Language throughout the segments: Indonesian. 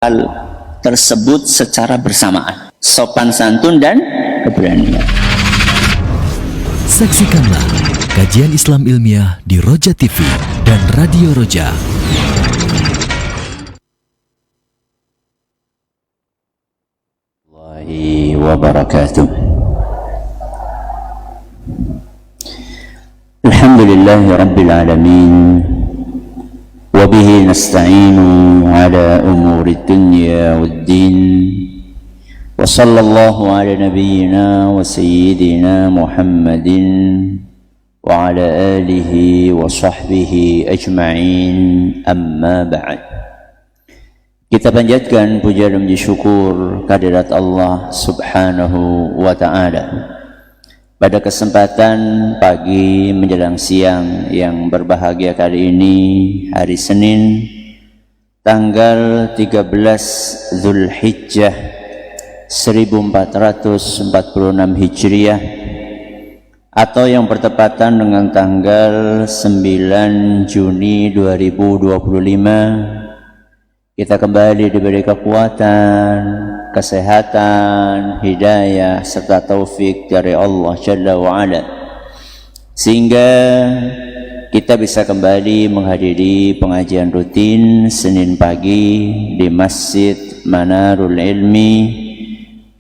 hal tersebut secara bersamaan, sopan santun dan keberanian. Saksikanlah kajian Islam ilmiah di Roja TV dan Radio Roja. Warahmatullahi wabarakatuh. Alhamdulillahi rabbil alamin. وبه نستعين على أمور الدنيا والدين وصلى الله على نبينا وسيدنا محمد وعلى آله وصحبه أجمعين أما بعد. Kita panjatkan puja dan puji syukur kehadirat Allah Subhanahu wa Ta'ala pada kesempatan pagi menjelang siang yang berbahagia kali ini, hari Senin tanggal 13 Zulhijjah 1446 Hijriah, atau yang bertepatan dengan tanggal 9 Juni 2025. Kita kembali diberi kekuatan, kesehatan, hidayah, serta taufik dari Allah Jalla wa'ala, sehingga kita bisa kembali menghadiri pengajian rutin Senin pagi di Masjid Manarul Ilmi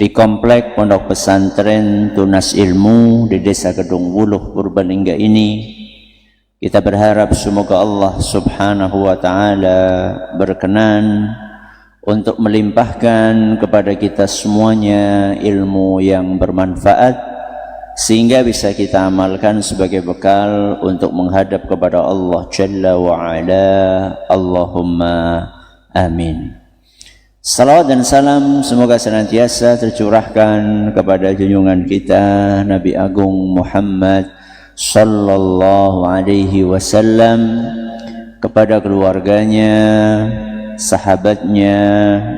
di Komplek Pondok Pesantren Tunas Ilmu di Desa Kedung Wuluh, Purbalingga ini. Kita berharap semoga Allah Subhanahu wa Ta'ala berkenan untuk melimpahkan kepada kita semuanya ilmu yang bermanfaat, sehingga bisa kita amalkan sebagai bekal untuk menghadap kepada Allah Jalla wa'ala. Allahumma amin. Salawat dan salam semoga senantiasa tercurahkan kepada junjungan kita Nabi Agung Muhammad sallallahu alaihi wasallam, kepada keluarganya, sahabatnya,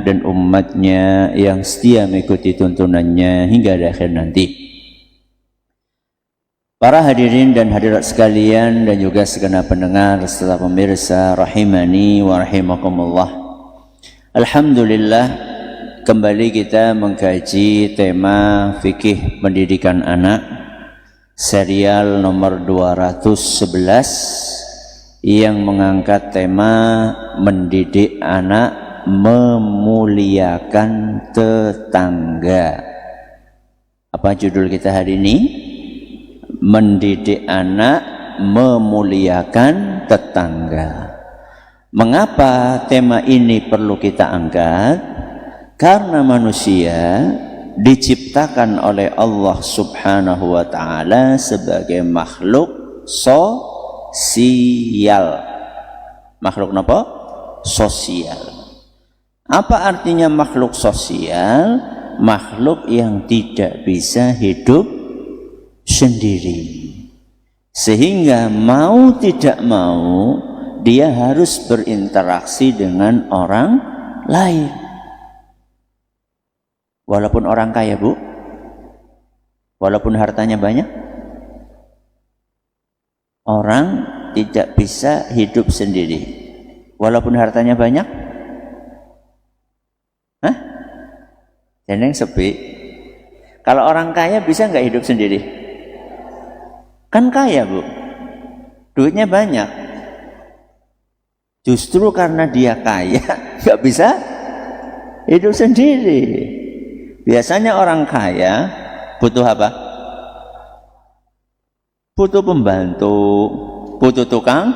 dan umatnya yang setia mengikuti tuntunannya hingga di akhir nanti. Para hadirin dan hadirat sekalian, dan juga segenap pendengar serta pemirsa rahimani wa rahimakumullah. Alhamdulillah, kembali kita mengkaji tema fikih pendidikan anak, serial nomor 211 yang mengangkat tema mendidik anak memuliakan tetangga. Apa judul kita hari ini? Mendidik anak memuliakan tetangga. Mengapa tema ini perlu kita angkat? Karena manusia diciptakan oleh Allah Subhanahu wa Ta'ala sebagai makhluk sosial. Makhluk apa? Sosial. Apa artinya makhluk sosial? Makhluk yang tidak bisa hidup sendiri, sehingga mau tidak mau dia harus berinteraksi dengan orang lain. Walaupun orang kaya, Bu, walaupun hartanya banyak, orang tidak bisa hidup sendiri walaupun hartanya banyak. Hah? Jeneng sepi. Kalau orang kaya bisa nggak hidup sendiri? Kan kaya, Bu, duitnya banyak. Justru karena dia kaya nggak bisa hidup sendiri. Biasanya orang kaya butuh apa? Butuh pembantu, butuh tukang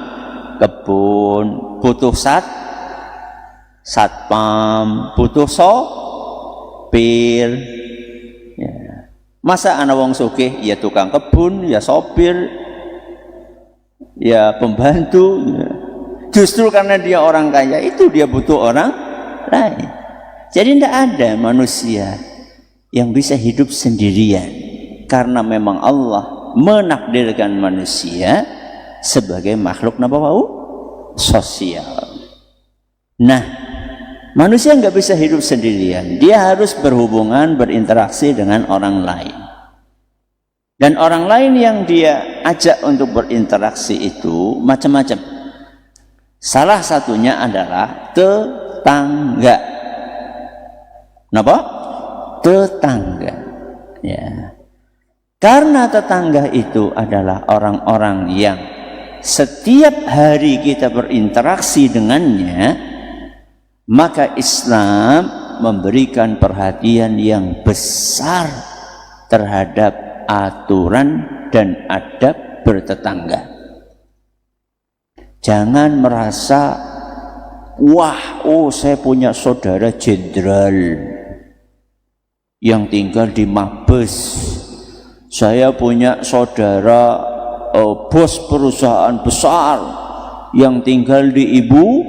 kebun, butuh satpam, butuh sopir. Ya. Masa ana wong sugih ya tukang kebun, ya sopir, ya pembantu. Ya. Justru karena dia orang kaya itu dia butuh orang lain. Jadi tidak ada manusia yang bisa hidup sendirian, karena memang Allah menakdirkan manusia sebagai makhluk sosial. Nah, manusia nggak bisa hidup sendirian, dia harus berhubungan, berinteraksi dengan orang lain. Dan orang lain yang dia ajak untuk berinteraksi itu macam-macam. Salah satunya adalah tetangga. Napa? Tetangga. Ya. Karena tetangga itu adalah orang-orang yang setiap hari kita berinteraksi dengannya, maka Islam memberikan perhatian yang besar terhadap aturan dan adab bertetangga. Jangan merasa, wah, saya punya saudara jenderal yang tinggal di Mabes, saya punya saudara bos perusahaan besar yang tinggal di ibu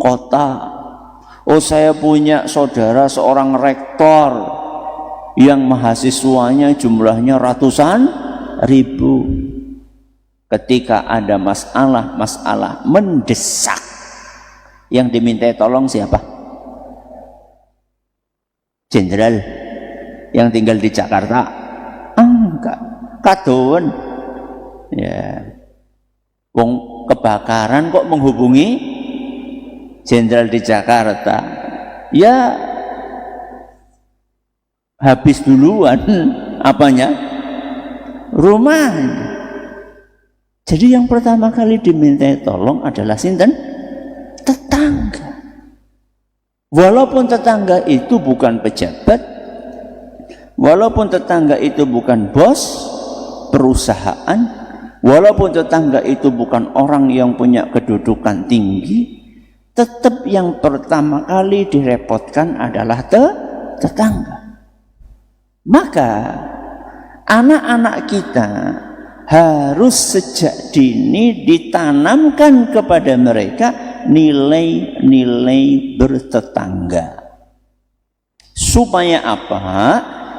kota. Saya punya saudara seorang rektor yang mahasiswanya jumlahnya ratusan ribu. Ketika ada masalah mendesak, yang diminta tolong siapa? Jenderal yang tinggal di Jakarta? Enggak, kadoan. Ya, wong kebakaran kok menghubungi jenderal di Jakarta? Ya, habis duluan apanya? Rumahnya. Jadi yang pertama kali diminta tolong adalah sinten? Tetangga. Walaupun tetangga itu bukan pejabat, walaupun tetangga itu bukan bos perusahaan, walaupun tetangga itu bukan orang yang punya kedudukan tinggi, tetap yang pertama kali direpotkan adalah tetangga. Maka anak-anak kita harus sejak dini ditanamkan kepada mereka nilai-nilai bertetangga. Supaya apa?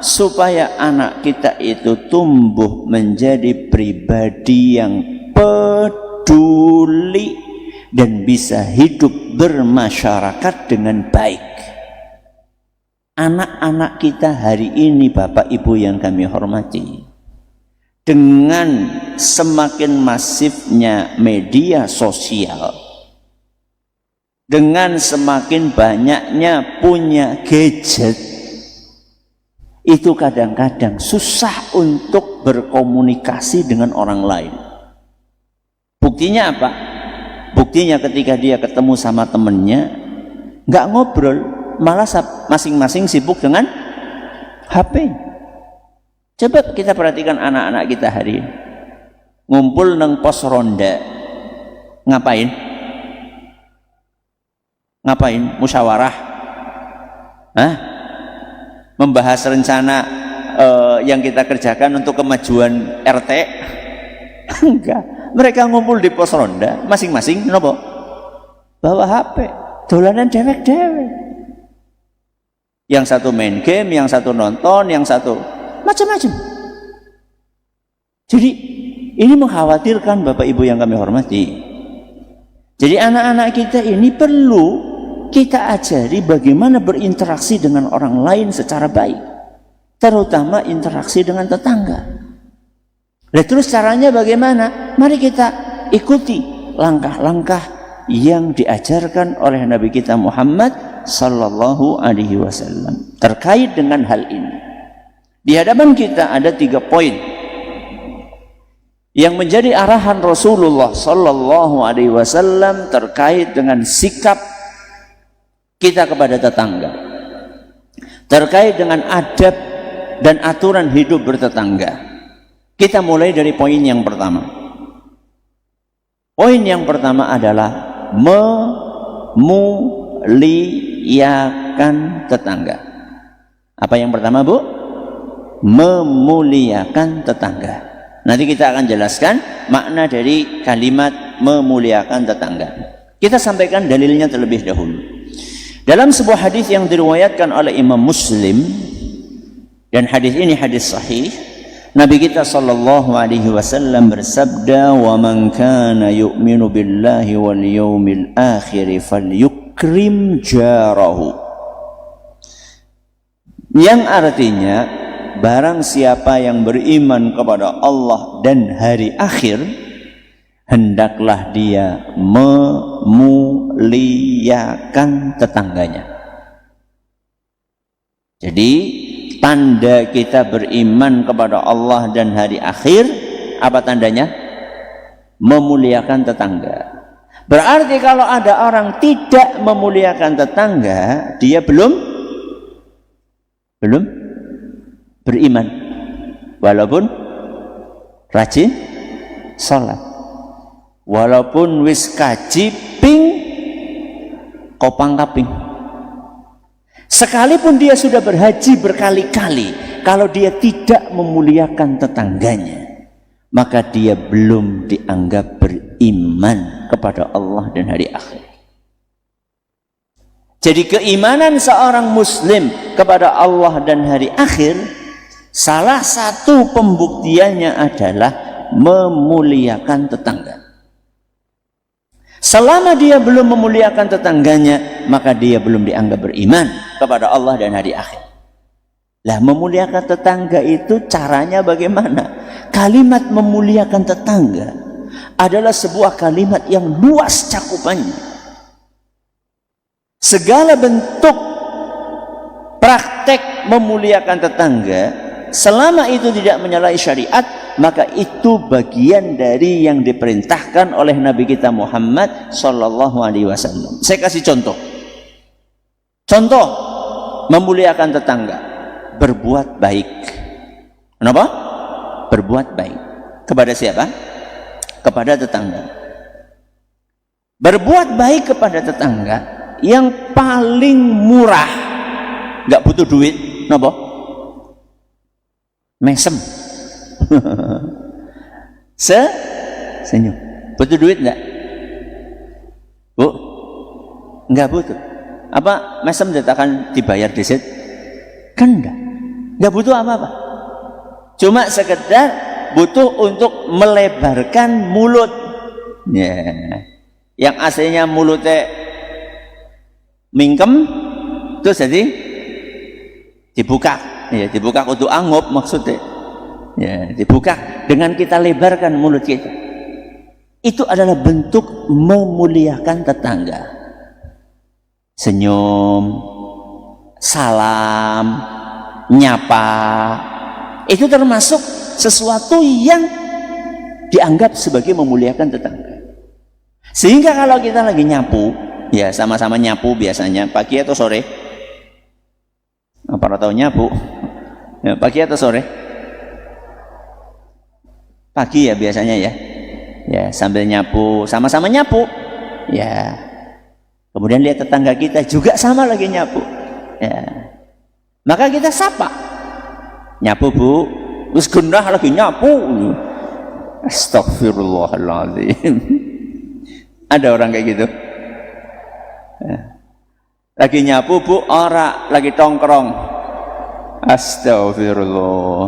Supaya anak kita itu tumbuh menjadi pribadi yang peduli dan bisa hidup bermasyarakat dengan baik. Anak-anak kita hari ini, Bapak Ibu yang kami hormati, dengan semakin masifnya media sosial, dengan semakin banyaknya punya gadget, itu kadang-kadang susah untuk berkomunikasi dengan orang lain. Buktinya apa? Buktinya ketika dia ketemu sama temennya, nggak ngobrol, malah masing-masing sibuk dengan HP. Coba kita perhatikan anak-anak kita hari ini. Ngumpul nang pos ronda. Ngapain? Ngapain? Musyawarah. Membahas rencana yang kita kerjakan untuk kemajuan RT. Enggak. Mereka ngumpul di pos ronda, masing-masing nopo? Bawa HP, dolanan dewek-dewek. Yang satu main game, yang satu nonton, yang satu macam-macam. Jadi ini mengkhawatirkan Bapak Ibu yang kami hormati. Jadi anak-anak kita ini perlu kita ajari bagaimana berinteraksi dengan orang lain secara baik, terutama interaksi dengan tetangga. Nah, terus caranya bagaimana? Mari kita ikuti langkah-langkah yang diajarkan oleh Nabi kita Muhammad sallallahu alaihi wasallam terkait dengan hal ini. Di hadapan kita ada 3 poin yang menjadi arahan Rasulullah sallallahu alaihi wasallam terkait dengan sikap kita kepada tetangga, terkait dengan adab dan aturan hidup bertetangga. Kita mulai dari poin yang pertama. Poin yang pertama adalah memuliakan tetangga. Apa yang pertama, Bu? Memuliakan tetangga. Nanti kita akan jelaskan makna dari kalimat memuliakan tetangga. Kita sampaikan dalilnya terlebih dahulu. Dalam sebuah hadis yang diriwayatkan oleh Imam Muslim, dan hadis ini hadis sahih, Nabi kita sallallahu alaihi wasallam bersabda, "Wa man kana yu'minu billahi wal yawmil akhir falyukrim jarahu." Yang artinya, barang siapa yang beriman kepada Allah dan hari akhir, hendaklah dia memuliakan tetangganya. Jadi tanda kita beriman kepada Allah dan hari akhir, apa tandanya? Memuliakan tetangga. Berarti kalau ada orang tidak memuliakan tetangga, dia belum beriman, walaupun rajin sholat, walaupun wis kaji ping kopang kaping, sekalipun dia sudah berhaji berkali-kali, kalau dia tidak memuliakan tetangganya, maka dia belum dianggap beriman kepada Allah dan hari akhir. Jadi keimanan seorang muslim kepada Allah dan hari akhir, salah satu pembuktiannya adalah memuliakan tetangga. Selama dia belum memuliakan tetangganya, maka dia belum dianggap beriman kepada Allah dan hari akhir. Lah, memuliakan tetangga itu caranya bagaimana? Kalimat memuliakan tetangga adalah sebuah kalimat yang luas cakupannya. Segala bentuk praktek memuliakan tetangga, selama itu tidak menyalahi syariat, maka itu bagian dari yang diperintahkan oleh Nabi kita Muhammad Sallallahu Alaihi Wasallam. Saya kasih contoh. Contoh memuliakan tetangga, berbuat baik. Kenapa? Berbuat baik kepada siapa? Kepada tetangga. Berbuat baik kepada tetangga yang paling murah, nggak butuh duit. Kenapa? Mesem. Senyum. Butuh duit enggak? Bu? Enggak butuh. Apa mesem akan dibayar desit? Kan enggak butuh apa-apa. Cuma sekedar butuh untuk melebarkan mulut. Ya. Yang aslinya mulutnya mingkem, terus jadi dibuka. Ya, dibuka untuk anggap maksudnya. Ya, dibuka dengan kita lebarkan mulut kita. Itu adalah bentuk memuliakan tetangga. Senyum, salam, nyapa, itu termasuk sesuatu yang dianggap sebagai memuliakan tetangga. Sehingga kalau kita lagi nyapu, ya sama-sama nyapu biasanya pagi atau sore. Apa tahu nyapu? Ya, pagi atau sore? Pagi ya biasanya ya. Ya, sambil nyapu, sama-sama nyapu. Ya. Kemudian lihat tetangga kita juga sama lagi nyapu. Ya. Maka kita sapa. Nyapu, Bu. Terus gendah lagi nyapu. Astagfirullahaladzim. Ada orang kayak gitu. Ya. Lagi nyapu, Bu, ora lagi tongkrong. Astagfirullah.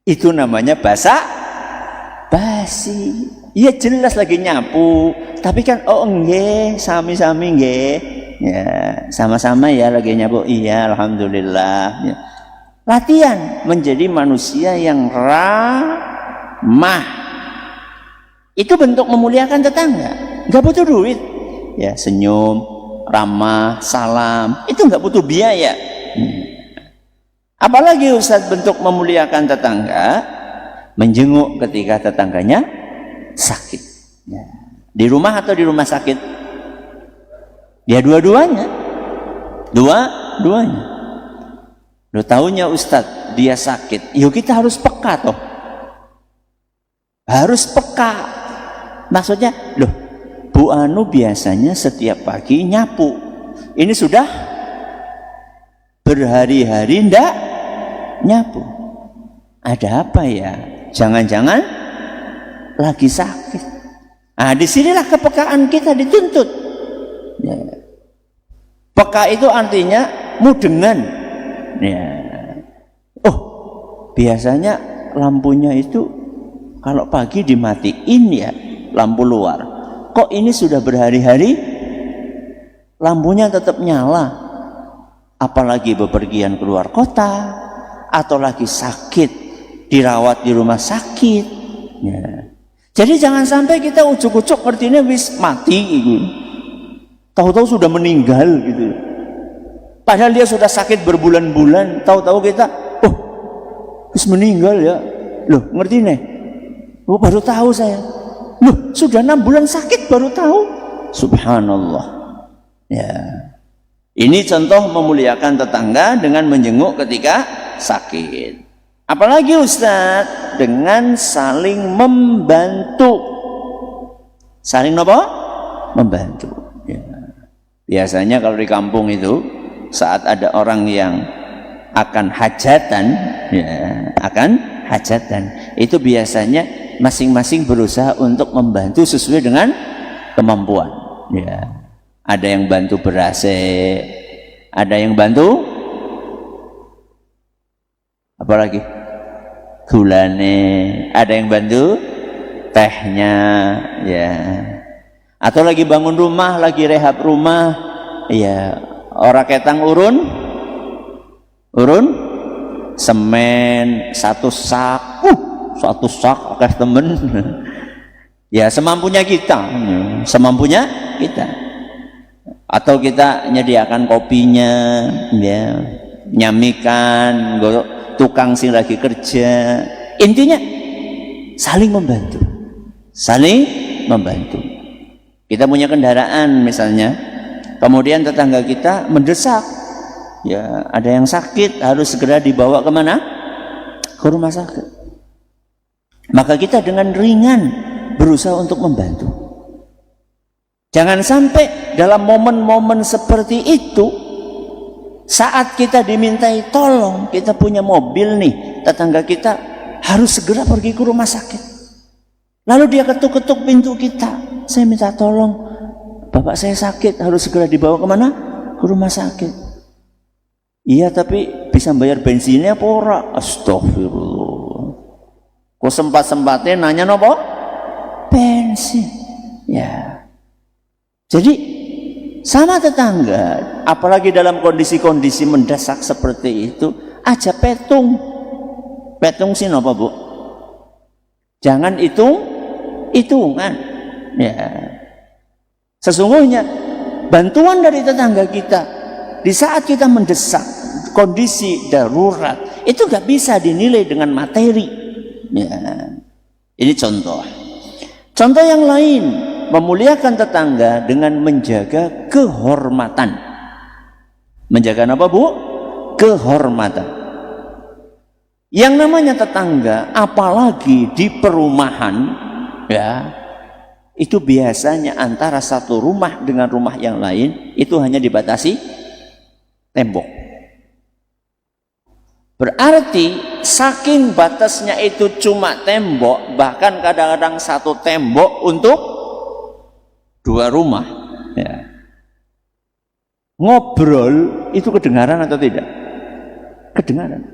Itu namanya basi. Iya jelas lagi nyapu, tapi kan oh nggih, sami-sami nggih. Ya, sama-sama ya lagi nyapu. Iya, alhamdulillah. Ya. Latihan menjadi manusia yang ramah. Itu bentuk memuliakan tetangga. Enggak butuh duit. Ya, senyum, ramah, salam, itu enggak butuh biaya. Apalagi Ustaz bentuk memuliakan tetangga, menjenguk ketika tetangganya sakit. Ya. Di rumah atau di rumah sakit? Ya dua-duanya. Dua-duanya. Loh, tahunya Ustaz dia sakit, yuk kita harus peka toh. Harus peka. Maksudnya, loh, Bu Anu biasanya setiap pagi nyapu. Ini sudah berhari-hari ndak nyapu. Ada apa ya? Jangan-jangan lagi sakit. Nah, disinilah kepekaan kita dituntut. Ya. Peka itu artinya mudengan. Ya. Oh, biasanya lampunya itu kalau pagi dimatiin ya, lampu luar. Kok ini sudah berhari-hari lampunya tetap nyala? Apalagi bepergian keluar kota atau lagi sakit, dirawat di rumah sakit. Ya. Jadi jangan sampai kita ujuk-ujuk artinya wis mati gitu. Tahu-tahu sudah meninggal gitu. Padahal dia sudah sakit berbulan-bulan, tahu-tahu kita, oh, terus meninggal ya. Loh, ngerti nih? Oh, baru tahu saya. Loh, sudah 6 bulan sakit baru tahu. Subhanallah. Ya. Ini contoh memuliakan tetangga dengan menjenguk ketika sakit. Apalagi Ustaz, dengan saling membantu. Saling apa? Membantu. Ya. Biasanya kalau di kampung itu, saat ada orang yang akan hajatan, ya, akan hajatan, itu biasanya masing-masing berusaha untuk membantu sesuai dengan kemampuan. Ya. Ada yang bantu beras, ada yang bantu apalagi gulane, ada yang bantu tehnya, ya. Atau lagi bangun rumah, lagi rehab rumah, ya. Orang ketang urun semen 1 sak, akeh temen. Ya semampunya kita, semampunya kita. Atau kita menyediakan kopinya, ya, nyamikan tukang sing lagi kerja. Intinya saling membantu, saling membantu. Kita punya kendaraan misalnya, kemudian tetangga kita mendesak, ya ada yang sakit harus segera dibawa kemana? Ke rumah sakit. Maka kita dengan ringan berusaha untuk membantu. Jangan sampai dalam momen-momen seperti itu, saat kita dimintai tolong, kita punya mobil nih, tetangga kita harus segera pergi ke rumah sakit. Lalu dia ketuk-ketuk pintu kita, saya minta tolong, bapak saya sakit, harus segera dibawa kemana? Ke rumah sakit. Iya, tapi bisa bayar bensinnya apa ora? Astagfirullah. Kok sempat-sempatnya nanya nopo? Bensin. Ya. Jadi sama tetangga, apalagi dalam kondisi-kondisi mendesak seperti itu, aja petung sih apa Bu? Jangan hitungan. Ya. Sesungguhnya bantuan dari tetangga kita di saat kita mendesak kondisi darurat itu gak bisa dinilai dengan materi. Ya. Ini contoh. Contoh yang lain, memuliakan tetangga dengan menjaga kehormatan. Menjaga apa Bu? Kehormatan. Yang namanya tetangga, apalagi di perumahan, ya, itu biasanya antara satu rumah dengan rumah yang lain itu hanya dibatasi tembok. Berarti saking batasnya itu cuma tembok, bahkan kadang-kadang satu tembok untuk 2 rumah, ya. Ngobrol itu kedengaran atau tidak? Kedengaran.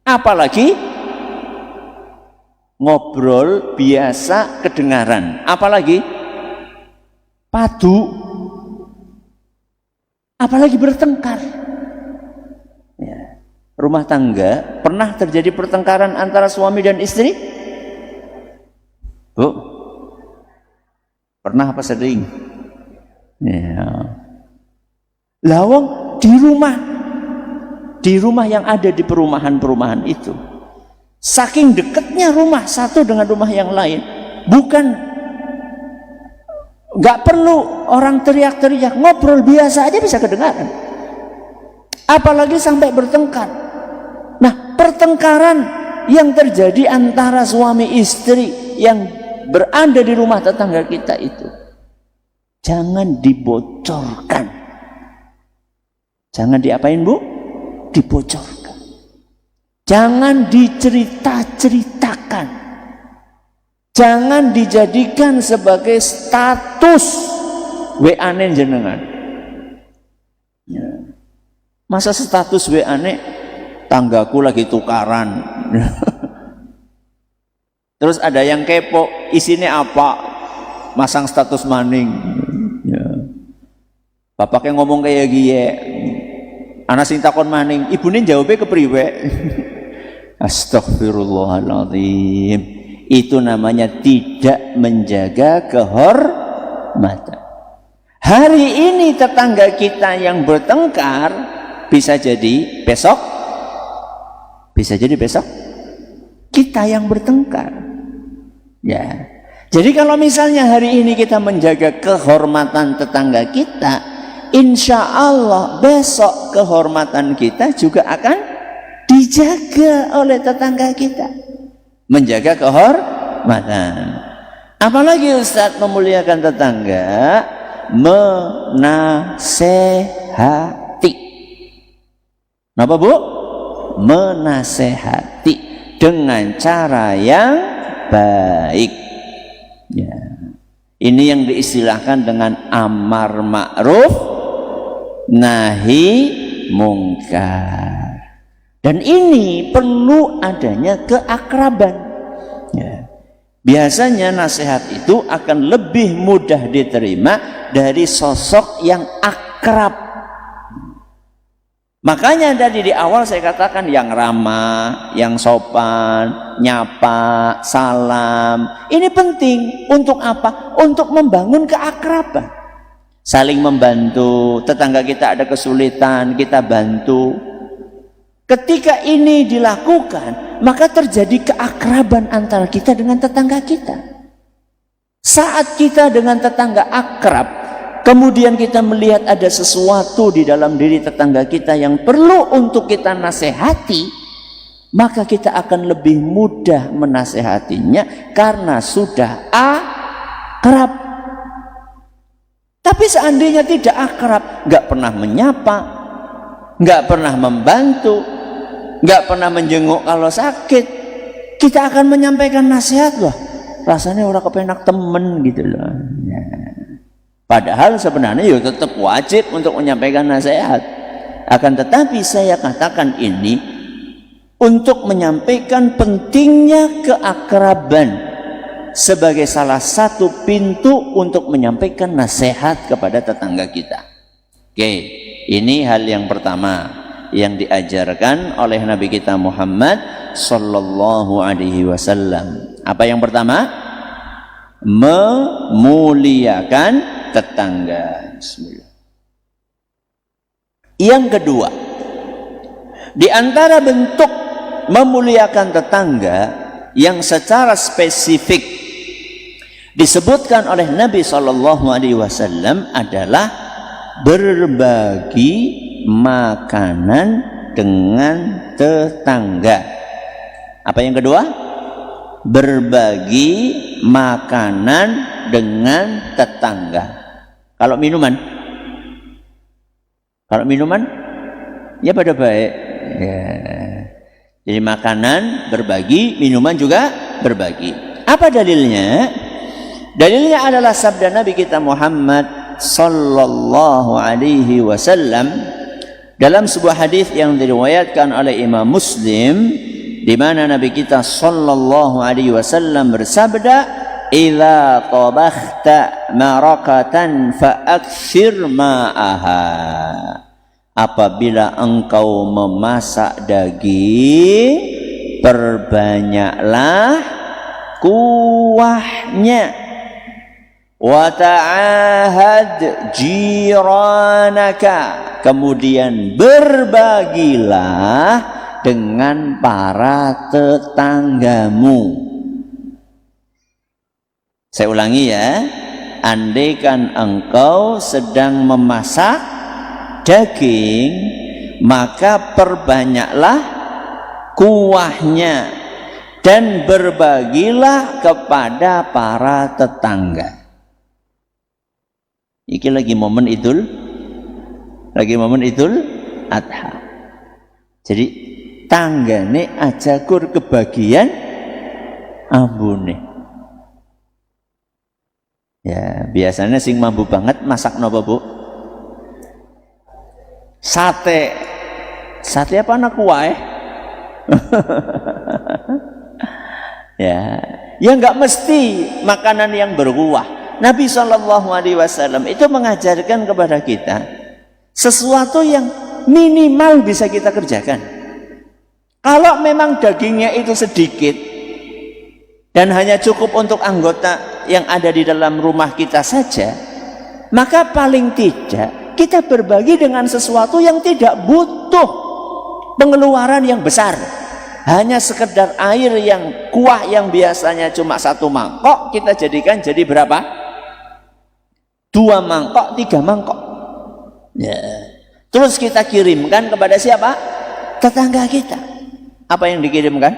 Apalagi ngobrol biasa kedengaran. Apalagi padu. Apalagi bertengkar. Ya. Rumah tangga pernah terjadi pertengkaran antara suami dan istri? Bu? Pernah apa sering? Ya. Lawang di rumah yang ada di perumahan-perumahan itu, saking dekatnya rumah satu dengan rumah yang lain, nggak perlu orang teriak-teriak, ngobrol biasa aja bisa kedengaran. Apalagi sampai bertengkar. Nah, pertengkaran yang terjadi antara suami istri yang berada di rumah tetangga kita itu jangan dibocorkan. Jangan diapain Bu? Dibocorkan. Jangan dicerita-ceritakan. Jangan dijadikan sebagai status WA-ne jenengan. Ya. Masa status WA-ne tanggaku lagi tukaran. Terus ada yang kepo, isinya apa? Masang status maning. Ya. Bapaknya ngomong kayak gini. Anak sing takon maning, ibune jawabnya kepriwe? Astagfirullahaladzim. Itu namanya tidak menjaga kehormatan. Hari ini tetangga kita yang bertengkar, bisa jadi besok kita yang bertengkar. Ya. Jadi kalau misalnya hari ini kita menjaga kehormatan tetangga kita, insya Allah besok kehormatan kita juga akan dijaga oleh tetangga kita. Menjaga kehormatan. Apalagi Ustadz memuliakan tetangga, menasehati. Kenapa Bu? Menasehati dengan cara yang baik. Ya. Ini yang diistilahkan dengan amar ma'ruf nahi mungkar. Dan ini perlu adanya keakraban. Ya. Biasanya nasihat itu akan lebih mudah diterima dari sosok yang akrab. Makanya dari di awal saya katakan yang ramah, yang sopan, nyapa, salam. Ini penting. Untuk apa? Untuk membangun keakraban. Saling membantu. Tetangga kita ada kesulitan, kita bantu. Ketika ini dilakukan, maka terjadi keakraban antara kita dengan tetangga kita. Saat kita dengan tetangga akrab, kemudian kita melihat ada sesuatu di dalam diri tetangga kita yang perlu untuk kita nasihati, maka kita akan lebih mudah menasehatinya karena sudah akrab. Tapi seandainya tidak akrab, nggak pernah menyapa, nggak pernah membantu, nggak pernah menjenguk kalau sakit, kita akan menyampaikan nasihat, loh rasanya orang kepenak temen gitu loh. Ya. Padahal sebenarnya ya tetap wajib untuk menyampaikan nasihat. Akan tetapi saya katakan ini untuk menyampaikan pentingnya keakraban sebagai salah satu pintu untuk menyampaikan nasihat kepada tetangga kita. Oke, ini hal yang pertama yang diajarkan oleh Nabi kita Muhammad sallallahu alaihi wasallam. Apa yang pertama? Memuliakan tetangga. Bismillah. Yang kedua, di antara bentuk memuliakan tetangga yang secara spesifik disebutkan oleh Nabi SAW adalah berbagi makanan dengan tetangga. Apa yang kedua? Berbagi makanan dengan tetangga. Kalau minuman ya pada baik ya. Jadi makanan berbagi, minuman juga berbagi. Apa dalilnya? Dalilnya adalah sabda Nabi kita Muhammad sallallahu alaihi wasallam dalam sebuah hadis yang diriwayatkan oleh Imam Muslim, di mana Nabi kita sallallahu alaihi wasallam bersabda, "Idza tabakhta maraqatan fa'akthir ma'aha." Apabila engkau memasak daging, perbanyaklah kuahnya. Wa ta'ahad jiranaka. Kemudian berbagilah dengan para tetanggamu. Saya ulangi ya, andaikan engkau sedang memasak daging, maka perbanyaklah kuahnya dan berbagilah kepada para tetangga. Iki lagi momen Idul Adha. Jadi tanggane aja kur kebagian ambune. Ya, biasanya sing mampu banget masak napa, Bu? Sate apa anak kuah? Ya nggak mesti makanan yang berkuah. Nabi SAW itu mengajarkan kepada kita sesuatu yang minimal bisa kita kerjakan. Kalau memang dagingnya itu sedikit dan hanya cukup untuk anggota yang ada di dalam rumah kita saja, maka paling tidak kita berbagi dengan sesuatu yang tidak butuh pengeluaran yang besar. Hanya sekedar air yang kuah yang biasanya cuma 1 mangkok, kita jadikan jadi berapa? 2 mangkok, 3 mangkok. Ya. Terus kita kirimkan kepada siapa? Tetangga kita. Apa yang dikirimkan?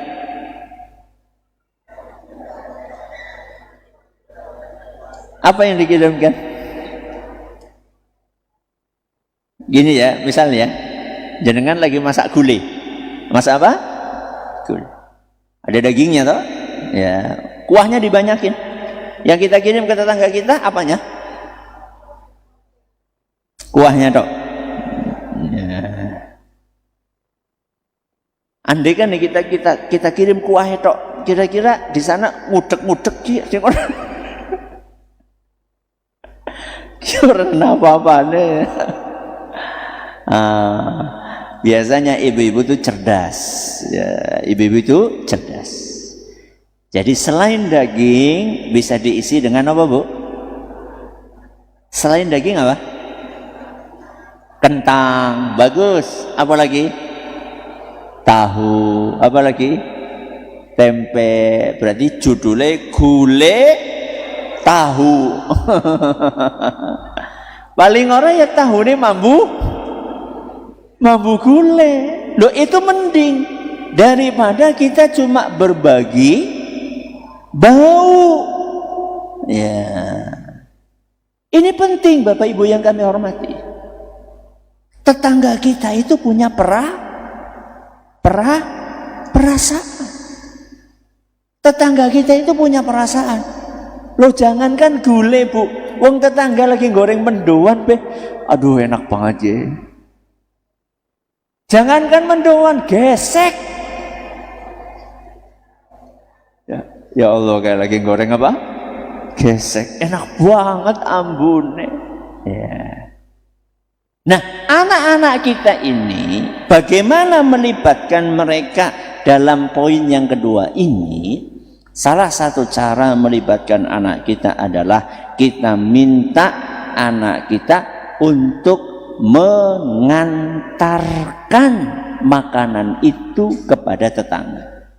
Apa yang dikirimkan? Gini ya, misalnya jenengan lagi masak gulai. Masak apa? Gulai. Ada dagingnya toh? Ya, kuahnya dibanyakin. Yang kita kirim ke tetangga kita apanya? Kuahnya toh. Ya. Andai kan nih kita kirim kuahnya toh, kira-kira di sana ngudek-ngudek ki karena apa-apa nih. Biasanya ibu-ibu itu cerdas, ya, ibu-ibu itu cerdas. Jadi selain daging bisa diisi dengan apa, Bu? Selain daging apa? Kentang, bagus. Apa lagi? Tahu. Apa lagi? Tempe. Berarti judulnya gulai tahu. Paling orang ya tahu nih mambu gulai. Loh, itu mending daripada kita cuma berbagi bau. Ya. Ini penting Bapak Ibu yang kami hormati. Tetangga kita itu punya perasaan. Tetangga kita itu punya perasaan. Loh, jangankan gulai, Bu. Wong tetangga lagi goreng mendoan, be. Aduh, enak banget ya. Jangankan mendoan, gesek. Ya Allah, kayak lagi goreng apa? Gesek. Enak banget ambune. Ya. Nah, anak-anak kita ini bagaimana melibatkan mereka dalam poin yang kedua ini? Salah satu cara melibatkan anak kita adalah kita minta anak kita untuk mengantarkan makanan itu kepada tetangga.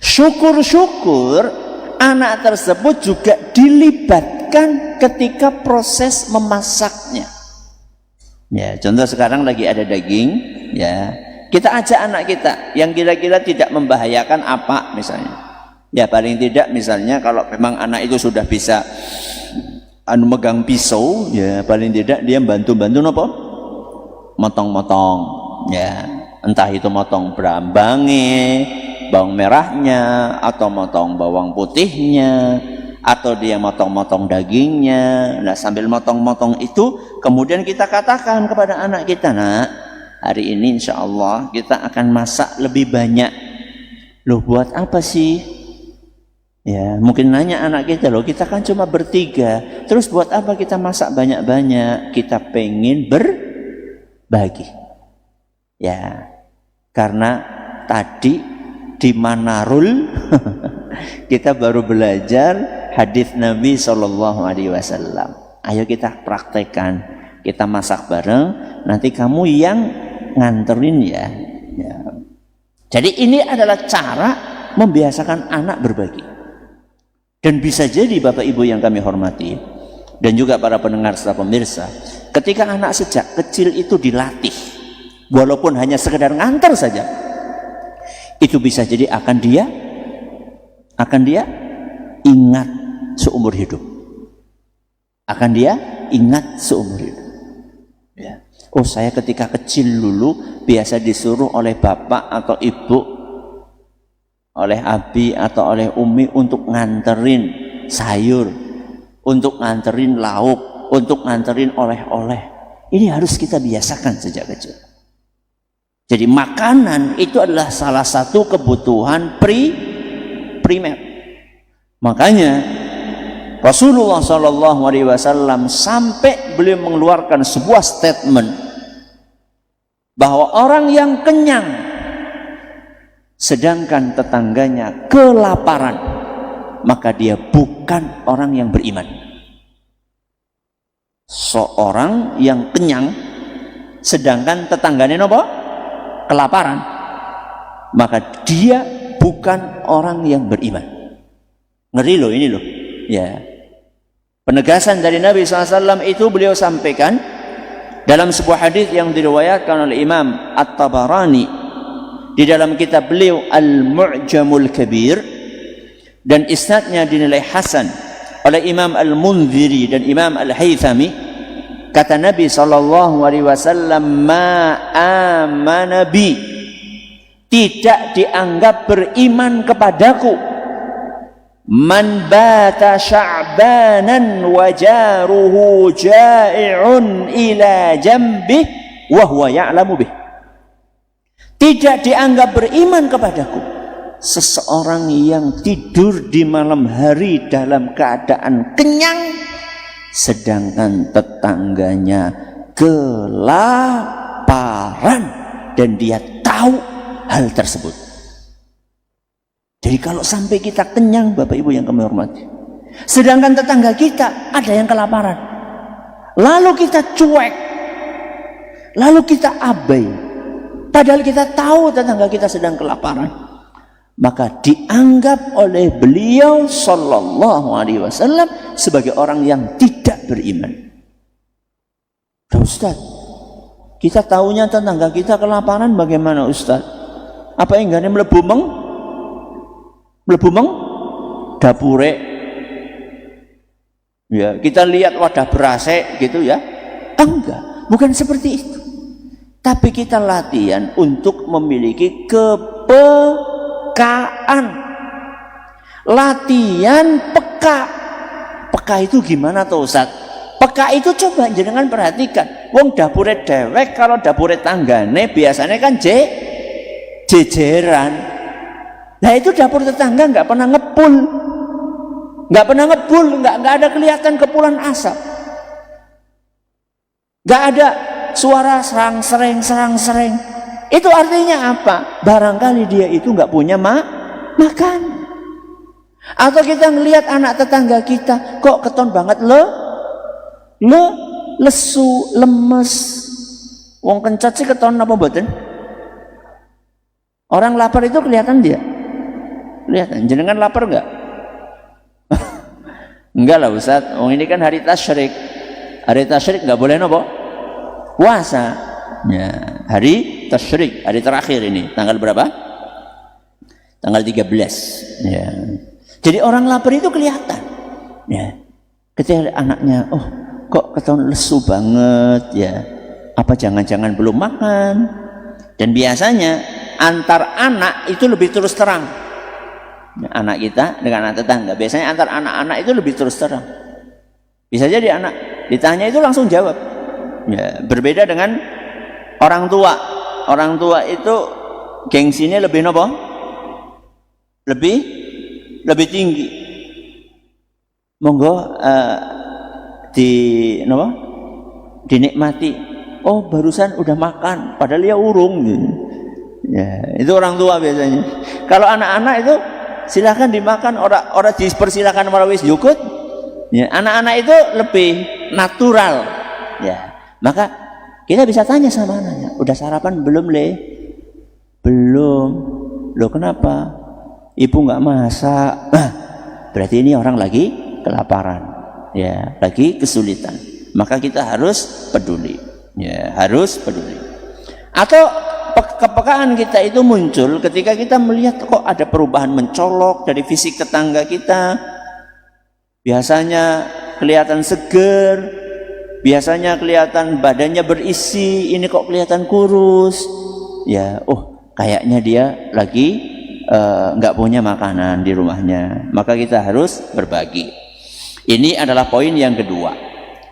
Syukur-syukur anak tersebut juga dilibatkan ketika proses memasaknya. Ya, contoh sekarang lagi ada daging, ya. Kita ajak anak kita yang kira-kira tidak membahayakan apa misalnya. Ya paling tidak misalnya kalau memang anak itu sudah bisa megang pisau, ya paling tidak dia bantu-bantu nopo? Motong-motong, ya. Entah itu motong berambange, bawang merahnya, atau motong bawang putihnya, atau dia motong-motong dagingnya. Nah, sambil motong-motong itu kemudian kita katakan kepada anak kita, nak, hari ini insya Allah kita akan masak lebih banyak. Loh, buat apa sih? Ya, mungkin nanya anak kita, loh kita kan cuma bertiga, terus buat apa kita masak banyak-banyak? Kita pengen berbagi. Ya, karena tadi di Manarul kita baru belajar hadis Nabi SAW. Ayo kita praktekkan, kita masak bareng, nanti kamu yang nganterin ya. Ya. Jadi ini adalah cara membiasakan anak berbagi. Dan bisa jadi Bapak Ibu yang kami hormati, dan juga para pendengar serta pemirsa, ketika anak sejak kecil itu dilatih, walaupun hanya sekedar ngantar saja, itu bisa jadi akan dia ingat seumur hidup. Akan dia ingat seumur hidup. Ya. Oh, saya ketika kecil dulu biasa disuruh oleh bapak atau ibu, oleh abi atau oleh umi untuk nganterin sayur, untuk nganterin lauk, untuk nganterin oleh-oleh. Ini harus kita biasakan sejak kecil. Jadi makanan itu adalah salah satu kebutuhan primer. Makanya Rasulullah SAW sampai beliau mengeluarkan sebuah statement bahwa orang yang kenyang sedangkan tetangganya kelaparan, maka dia bukan orang yang beriman. Seorang yang kenyang sedangkan tetangganya apa? Kelaparan, maka dia bukan orang yang beriman. Ngeri loh ini loh. Ya. Penegasan dari Nabi SAW itu beliau sampaikan dalam sebuah hadis yang diriwayatkan oleh Imam At-Tabarani di dalam kitab beliau Al-Mu'jamul Kabir, dan isnadnya dinilai hasan oleh Imam Al-Munziri dan Imam Al-Haythami. Kata Nabi SAW, ma amana bi, tidak dianggap beriman kepadaku, man bata sya'banan wa jaruhu ja'i'un ila jambih wa huwa ya'lamu bih. Tidak dianggap beriman kepadaku seseorang yang tidur di malam hari dalam keadaan kenyang sedangkan tetangganya kelaparan dan dia tahu hal tersebut. Jadi kalau sampai kita kenyang, Bapak Ibu yang kami hormati, sedangkan tetangga kita ada yang kelaparan, lalu kita cuek, lalu kita abai, padahal kita tahu tetangga kita sedang kelaparan, maka dianggap oleh beliau sallallahu alaihi wasallam sebagai orang yang tidak beriman. Ustaz, kita tahunya tetangga kita kelaparan, bagaimana Ustaz? Apa enggaknya mlebu meng dapure? Ya, kita lihat wadah berase gitu ya. Enggak, bukan seperti itu. Tapi kita latihan untuk memiliki kepekaan. Latihan peka. Peka itu gimana tuh Ustaz? Peka itu coba jenengan perhatikan. Wong dapure dewek kalau dapure tanggane biasanya kan jejeran. Nah itu dapur tetangga nggak pernah ngepul, nggak ada kelihatan kepulan asap, nggak ada suara serang-sereng. Itu artinya apa? Barangkali dia itu nggak punya makan. Atau kita ngelihat anak tetangga kita kok keton banget lesu, lemes. Wong kencot sih keton apa mboten? Orang lapar itu kelihatan dia. Kelihatan. Jenengan lapar enggak? Enggak lah Ustaz. Oh ini kan hari tasyrik. Hari tasyrik enggak boleh nopo? Puasa. Ya, hari tasyrik, hari terakhir ini. Tanggal berapa? Tanggal 13. Ya. Jadi orang lapar itu kelihatan. Ya. Ketika anaknya, oh kok keton lesu banget ya. Apa jangan-jangan belum makan? Dan biasanya antar anak itu lebih terus terang. Anak kita dengan anak tetangga biasanya antar anak-anak itu lebih terus terang. Bisa jadi anak ditanya itu langsung jawab ya, berbeda dengan orang tua. Orang tua itu gengsinya lebih nopo, lebih tinggi. Monggo dinikmati. Oh barusan udah makan padahal dia urung gitu. Ya, itu orang tua biasanya. Kalau anak-anak itu silakan dimakan, orang dipersilakan marawis yukut. Ya, anak-anak itu lebih natural. Ya, maka kita bisa tanya sama anaknya, udah sarapan belum le? Belum. Loh kenapa? Ibu nggak masak. Berarti ini orang lagi kelaparan. Ya, lagi kesulitan. Maka kita harus peduli. Ya, harus peduli. Atau kepekaan kita itu muncul ketika kita melihat kok ada perubahan mencolok dari fisik tetangga kita. Biasanya kelihatan seger, biasanya kelihatan badannya berisi, ini kok kelihatan kurus. Ya, oh kayaknya dia lagi nggak punya makanan di rumahnya. Maka kita harus berbagi. Ini adalah poin yang kedua.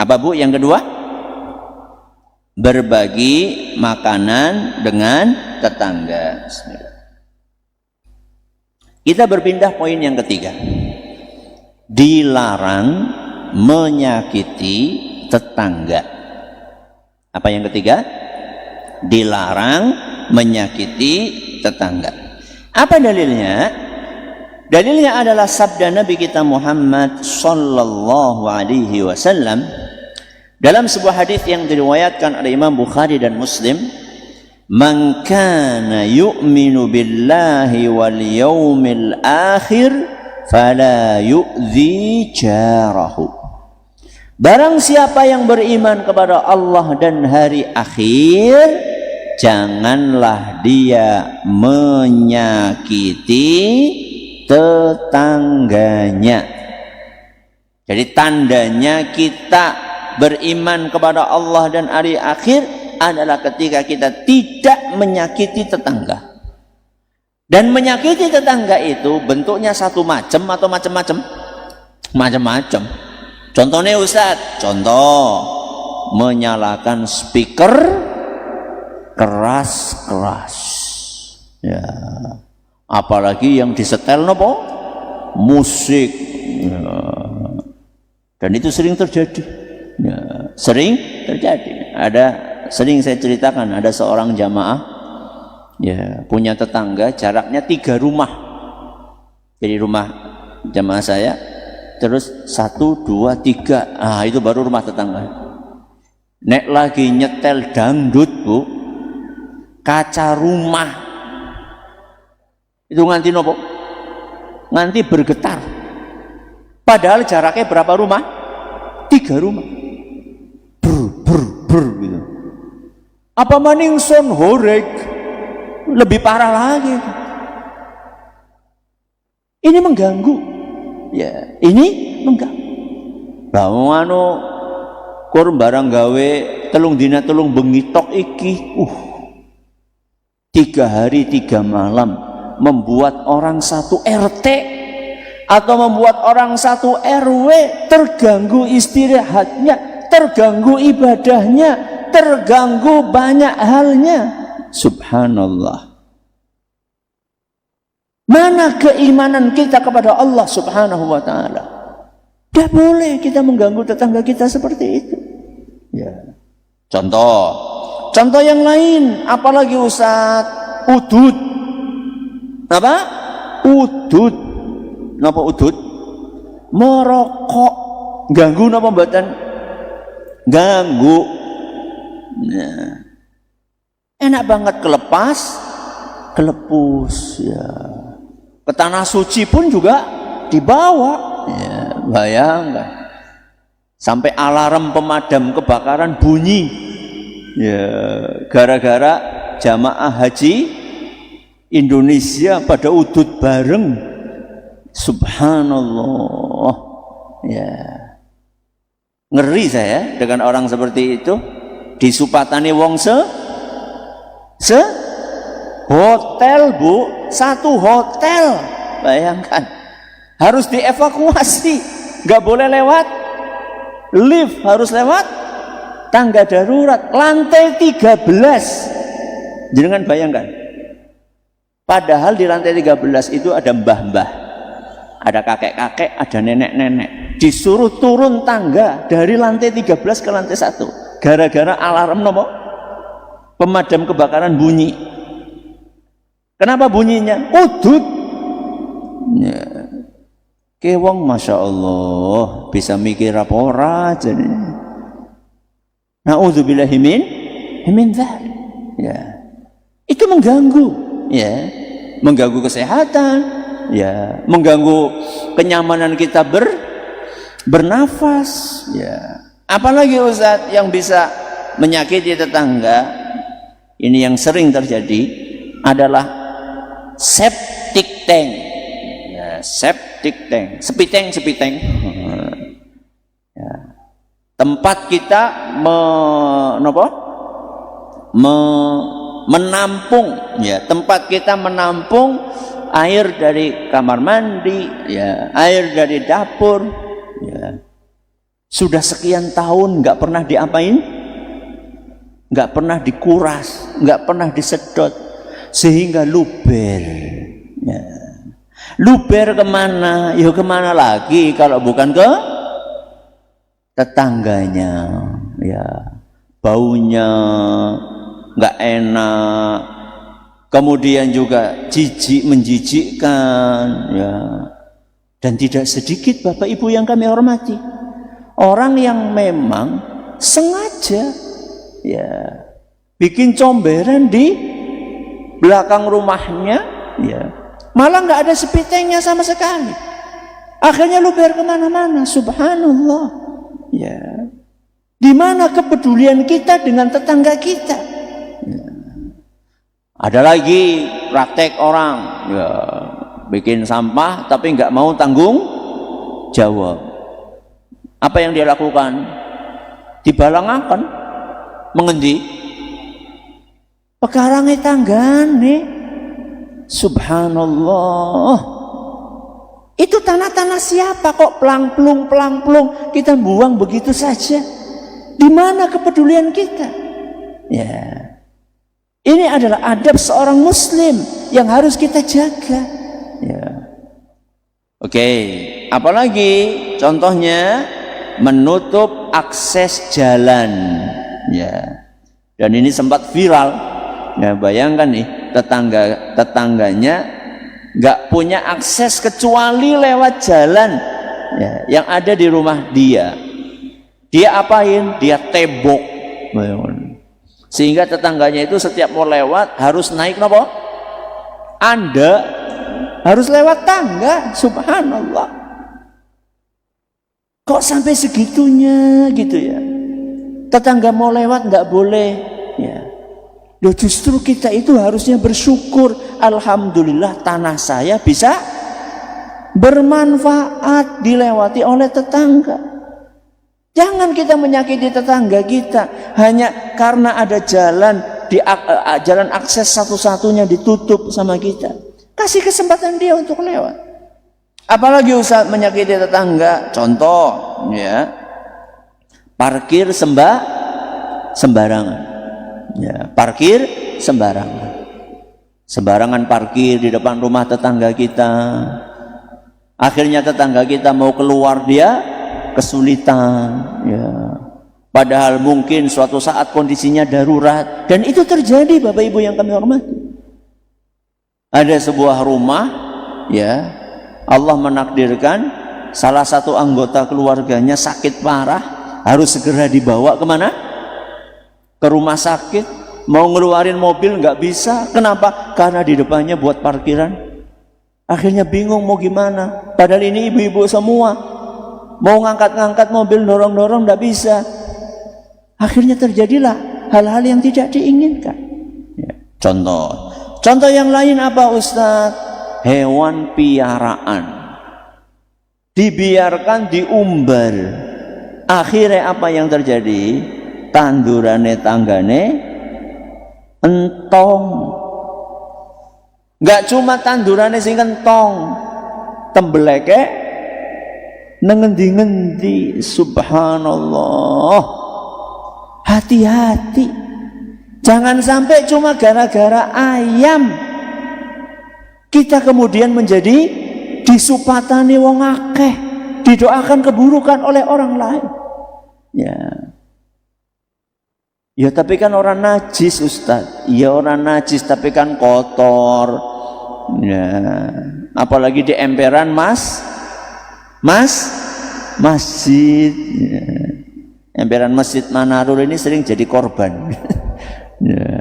Apa Bu yang kedua? Berbagi makanan dengan tetangga. Kita berpindah poin yang ketiga. Dilarang menyakiti tetangga. Apa yang ketiga? Dilarang menyakiti tetangga. Apa dalilnya? Dalilnya adalah sabda Nabi kita Muhammad sallallahu alaihi wasallam Dalam sebuah hadis yang diriwayatkan oleh Imam Bukhari dan Muslim, "Man kana yu'minu billahi wal yawmil akhir fala yu'dzi jarahu." Barang siapa yang beriman kepada Allah dan hari akhir, janganlah dia menyakiti tetangganya. Jadi tandanya kita beriman kepada Allah dan hari akhir adalah ketika kita tidak menyakiti tetangga. Dan menyakiti tetangga itu bentuknya satu macam atau macam-macam? Macam-macam. Contohnya Ustadz, contoh menyalakan speaker keras-keras. Ya. Apalagi yang disetel nopo? Musik. Ya. Dan itu sering terjadi. Ya, sering terjadi. Sering saya ceritakan, ada seorang jamaah ya punya tetangga jaraknya 3 rumah. Jadi rumah jamaah saya, terus 1, 2, 3, itu baru rumah tetangga. Nek lagi nyetel dangdut bu, kaca rumah itu nganti nopo? Nganti bergetar. Padahal jaraknya berapa rumah? 3 rumah. Ber gitu. Apa maning son horek lebih parah lagi. Ini mengganggu. Ya, ini mengganggu. Lah anu kur barang gawe telung dina telung bengi tok iki. 3 hari 3 malam membuat orang satu RT atau membuat orang satu RW terganggu istirahatnya, terganggu ibadahnya, terganggu banyak halnya. Subhanallah. Mana keimanan kita kepada Allah Subhanahu wa ta'ala? Tidak boleh kita mengganggu tetangga kita seperti itu. Ya. Contoh yang lain, apalagi Ustaz, udud. Apa? Udud. Napa udud? Merokok. Ganggu napa mboten? Ganggu. Nah. Enak banget kelepus ya. Ke tanah suci pun juga dibawa. Ya, bayangkan. Sampai alarm pemadam kebakaran bunyi. Ya, gara-gara jamaah haji Indonesia pada udud bareng. Subhanallah. Ya. Ngeri saya dengan orang seperti itu. Disupatani wong se hotel bu, satu hotel, bayangkan harus dievakuasi, nggak boleh lewat lift, harus lewat tangga darurat, lantai 13. Jangan bayangkan, padahal di lantai 13 itu ada mbah-mbah, ada kakek-kakek, ada nenek-nenek, disuruh turun tangga dari lantai 13 ke lantai 1 gara-gara alarm nomor pemadam kebakaran bunyi. Kenapa bunyinya? Udud. Ya. Kewong masya Allah bisa mikir apa ora jadi. Nauzubillahi min dzalik. Ya. Itu mengganggu, ya. Mengganggu kesehatan, ya, mengganggu kenyamanan kita bernafas, ya. Apalagi Ustaz yang bisa menyakiti tetangga, ini yang sering terjadi adalah septic tank. Ya, septic tank, sepiteng. Ya. Tempat kita menampung, ya, tempat kita menampung air dari kamar mandi, ya, air dari dapur, ya. Sudah sekian tahun nggak pernah diapain, nggak pernah dikuras, nggak pernah disedot, sehingga luber. Ya. Luber kemana? Ya kemana lagi kalau bukan ke tetangganya? Ya, baunya nggak enak, kemudian juga jijik menjijikkan, ya. Dan tidak sedikit Bapak Ibu yang kami hormati, orang yang memang sengaja ya bikin comberan di belakang rumahnya, ya malah nggak ada sepitengnya sama sekali. Akhirnya luber kemana-mana. Subhanallah. Ya, di mana kepedulian kita dengan tetangga kita? Ya. Ada lagi praktek orang, ya bikin sampah tapi nggak mau tanggung jawab. Apa yang dia lakukan? Dibalangaken, mengendi? Pekarange tanggane. Subhanallah. Itu tanah-tanah siapa kok pelang-pelung kita buang begitu saja? Di mana kepedulian kita? Ya. Ini adalah adab seorang muslim yang harus kita jaga. Ya. Oke, apalagi contohnya menutup akses jalan. Ya. Dan ini sempat viral. Ya, bayangkan nih, tetangganya nggak punya akses kecuali lewat jalan ya, yang ada di rumah dia. Dia apain? Dia tembok, sehingga tetangganya itu setiap mau lewat harus naik nopo? Anda harus lewat tangga. Subhanallah. Kok sampai segitunya gitu ya? Tetangga mau lewat nggak boleh ya. Loh, justru kita itu harusnya bersyukur. Alhamdulillah tanah saya bisa bermanfaat dilewati oleh tetangga. Jangan kita menyakiti tetangga kita hanya karena ada jalan jalan akses satu-satunya ditutup sama kita. Kasih kesempatan dia untuk lewat. Apalagi Ustaz menyakiti tetangga. Contoh ya, parkir sembarangan. Ya, parkir sembarangan parkir di depan rumah tetangga kita. Akhirnya tetangga kita mau keluar dia kesulitan ya. Padahal mungkin suatu saat kondisinya darurat, dan itu terjadi Bapak Ibu yang kami hormati. Ada sebuah rumah ya, Allah menakdirkan salah satu anggota keluarganya sakit parah, harus segera dibawa kemana? Ke rumah sakit. Mau ngeluarin mobil nggak bisa. Kenapa? Karena di depannya buat parkiran. Akhirnya bingung mau gimana. Padahal ini ibu-ibu semua. Mau ngangkat-ngangkat mobil, dorong-dorong nggak bisa. Akhirnya terjadilah hal-hal yang tidak diinginkan ya. Contoh yang lain apa Ustadz? Hewan piaraan dibiarkan diumbar. Akhirnya apa yang terjadi? Tandurane tanggane entong. Enggak cuma tandurane sing entong, tembeleke nengendi-ngendi. Subhanallah. Hati-hati. Jangan sampai cuma gara-gara ayam kita kemudian menjadi disupatani wong akeh, didoakan keburukan oleh orang lain. Ya. Ya tapi kan orang najis Ustaz. Ya orang najis tapi kan kotor. Ya, apalagi di emperan masjid. Ya. Emperan Masjid Manarul ini sering jadi korban. Ya.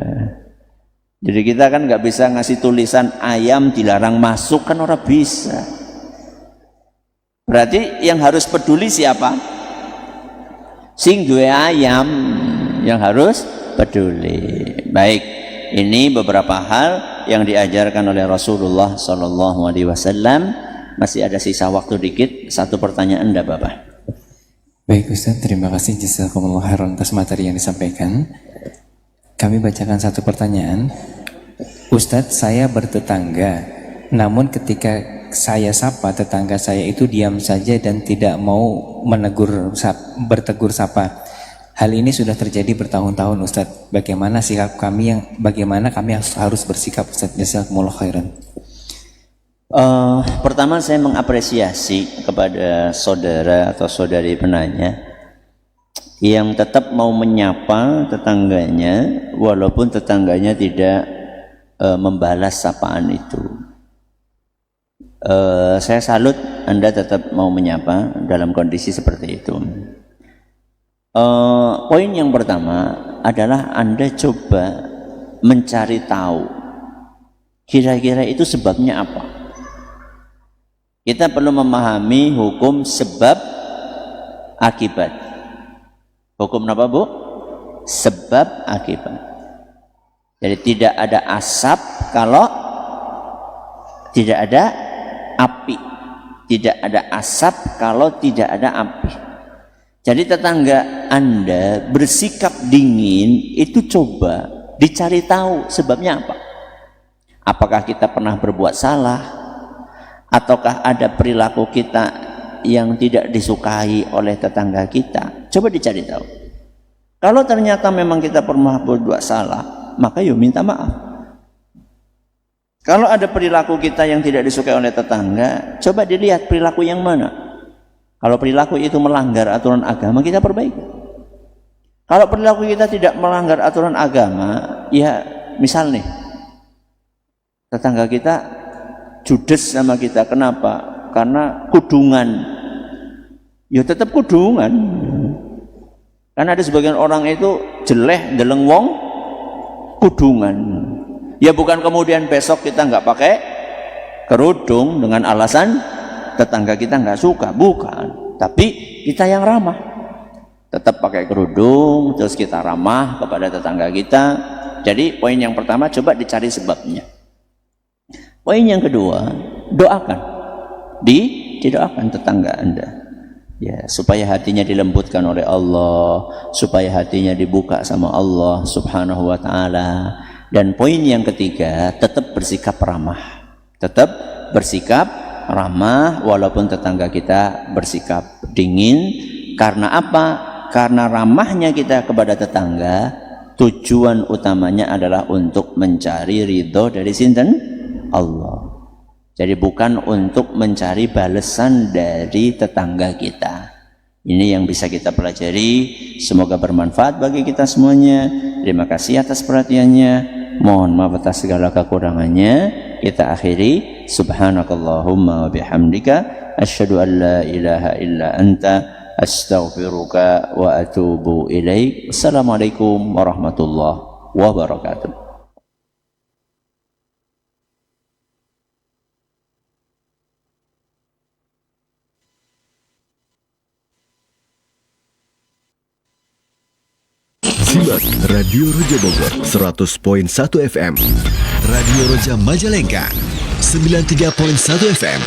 Jadi kita kan nggak bisa ngasih tulisan ayam dilarang masuk, kan orang bisa. Berarti yang harus peduli siapa? Sing duwe ayam yang harus peduli. Baik, ini beberapa hal yang diajarkan oleh Rasulullah Sallallahu Alaihi Wasallam. Masih ada sisa waktu dikit. Satu pertanyaan enggak Bapak? Baik Ustaz, terima kasih jazakumullah khairan atas materi yang disampaikan. Kami bacakan satu pertanyaan. Ustaz, saya bertetangga, namun ketika saya sapa tetangga saya itu diam saja dan tidak mau bertegur sapa. Hal ini sudah terjadi bertahun-tahun Ustaz. Bagaimana kami harus bersikap Ustaz? Jazakumullah khairan. Pertama saya mengapresiasi kepada saudara atau saudari penanya yang tetap mau menyapa tetangganya walaupun tetangganya tidak membalas sapaan itu. Saya salut Anda tetap mau menyapa dalam kondisi seperti itu. Poin yang pertama adalah Anda coba mencari tahu kira-kira itu sebabnya apa. Kita perlu memahami hukum sebab akibat. Hukum apa, Bu? Sebab akibat. Jadi tidak ada asap kalau tidak ada api. Tidak ada asap kalau tidak ada api. Jadi tetangga Anda bersikap dingin itu coba dicari tahu sebabnya apa. Apakah kita pernah berbuat salah? Ataukah ada perilaku kita yang tidak disukai oleh tetangga kita? Coba dicari tahu. Kalau ternyata memang kita pernah berbuat salah, maka yuk minta maaf. Kalau ada perilaku kita yang tidak disukai oleh tetangga, coba dilihat perilaku yang mana. Kalau perilaku itu melanggar aturan agama, kita perbaiki. Kalau perilaku kita tidak melanggar aturan agama, ya misal nih, tetangga kita judes sama kita. Kenapa? Karena kudungan. Ya tetap kudungan. Karena ada sebagian orang itu jeleh ndeleng wong kudungan. Ya bukan kemudian besok kita nggak pakai kerudung dengan alasan tetangga kita nggak suka, bukan. Tapi kita yang ramah, tetap pakai kerudung, terus kita ramah kepada tetangga kita. Jadi poin yang pertama coba dicari sebabnya. Poin yang kedua, doakan, didoakan tetangga Anda, ya supaya hatinya dilembutkan oleh Allah, supaya hatinya dibuka sama Allah Subhanahu Wa Taala. Dan poin yang ketiga, tetap bersikap ramah, tetap bersikap ramah walaupun tetangga kita bersikap dingin. Karena apa? Karena ramahnya kita kepada tetangga, tujuan utamanya adalah untuk mencari ridho dari sinten? Allah. Jadi bukan untuk mencari balasan dari tetangga kita. Ini yang bisa kita pelajari. Semoga bermanfaat bagi kita semuanya. Terima kasih atas perhatiannya. Mohon maaf atas segala kekurangannya. Kita akhiri. Subhanakallahumma wa bihamdika asyhadu an la ilaha illa anta astaghfiruka wa atubu ilaik. Assalamualaikum warahmatullahi wabarakatuh. Simak Radio Roja Bogor 100.1 FM, Radio Roja Majalengka 93.1 FM.